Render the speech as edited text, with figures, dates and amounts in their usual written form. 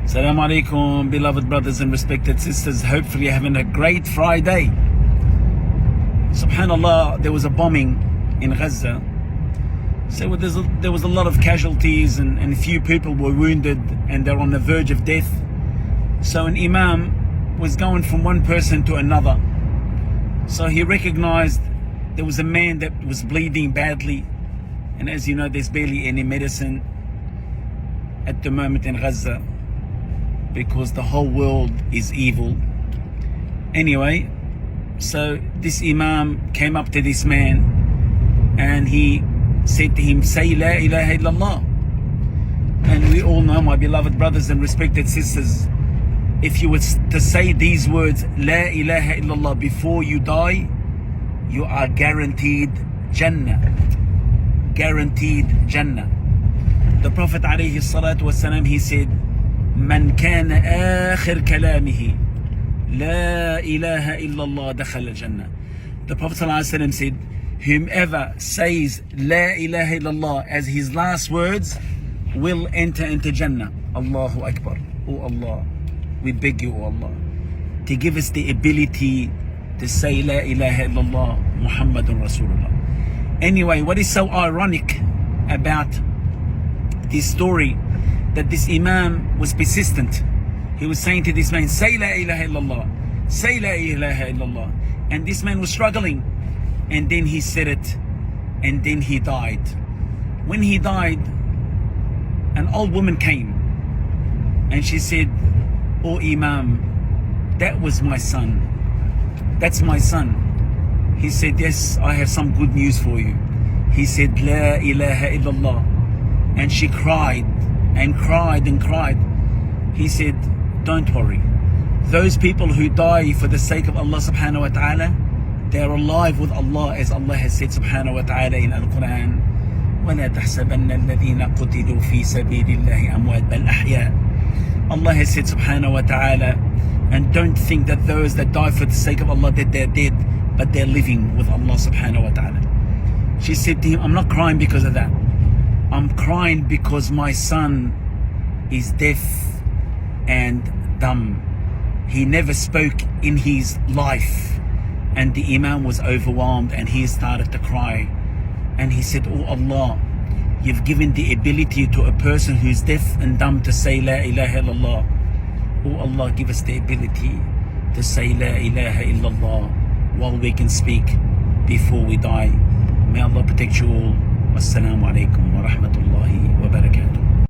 Assalamu alaikum, beloved brothers and respected sisters. Hopefully you're having a great Friday. Subhanallah, there was a bombing in Gaza. So there was a lot of casualties and few people were wounded and they're on the verge of death. So an imam was going from one person to another. So he recognized there was a man that was bleeding badly. And as you know, there's barely any medicine at the moment in Gaza, because the whole world is evil. Anyway, so this imam came up to this man and he said to him, say La ilaha illallah. And we all know, my beloved brothers and respected sisters, if you were to say these words, La ilaha illallah, before you die, you are guaranteed Jannah. Guaranteed Jannah. The Prophet alayhi salatu wasalam, he said, من كان آخر كلامه لا إله إلا الله دخل الجنة. The Prophet ﷺ said, whomever says La ilaha illallah as his last words will enter into Jannah. Allahu Akbar. Oh Allah, we beg you, oh Allah, to give us the ability to say La ilaha illallah Muhammadun Rasulullah. Anyway, what is so ironic about this story, that this imam was persistent. He was saying to this man, say La ilaha illallah, say La ilaha illallah. And this man was struggling. And then he said it, and then he died. When he died, an old woman came and she said, oh imam, that was my son. That's my son. He said, yes, I have some good news for you. He said, La ilaha illallah. And she cried and cried and cried. He said, don't worry. Those people who die for the sake of Allah subhanahu wa ta'ala, they are alive with Allah, as Allah has said subhanahu wa ta'ala in Al-Quran. وَلَا تَحْسَبَنَّ الَّذِينَ قُتِلُوا فِي سَبِيلِ اللَّهِ أَمْوَاتٍ بَلْ أَحْيَاءٌ. Allah has said subhanahu wa ta'ala, and don't think that those that die for the sake of Allah that they're dead, but they're living with Allah subhanahu wa ta'ala. She said to him, I'm not crying because of that. I'm crying because my son is deaf and dumb. He never spoke in his life. And the imam was overwhelmed and he started to cry. And he said, oh Allah, you've given the ability to a person who's deaf and dumb to say La ilaha illallah. Oh Allah, give us the ability to say La ilaha illallah while we can speak before we die. May Allah protect you all. Wassalamu alaikum wa rahmatullahi wa barakatuh.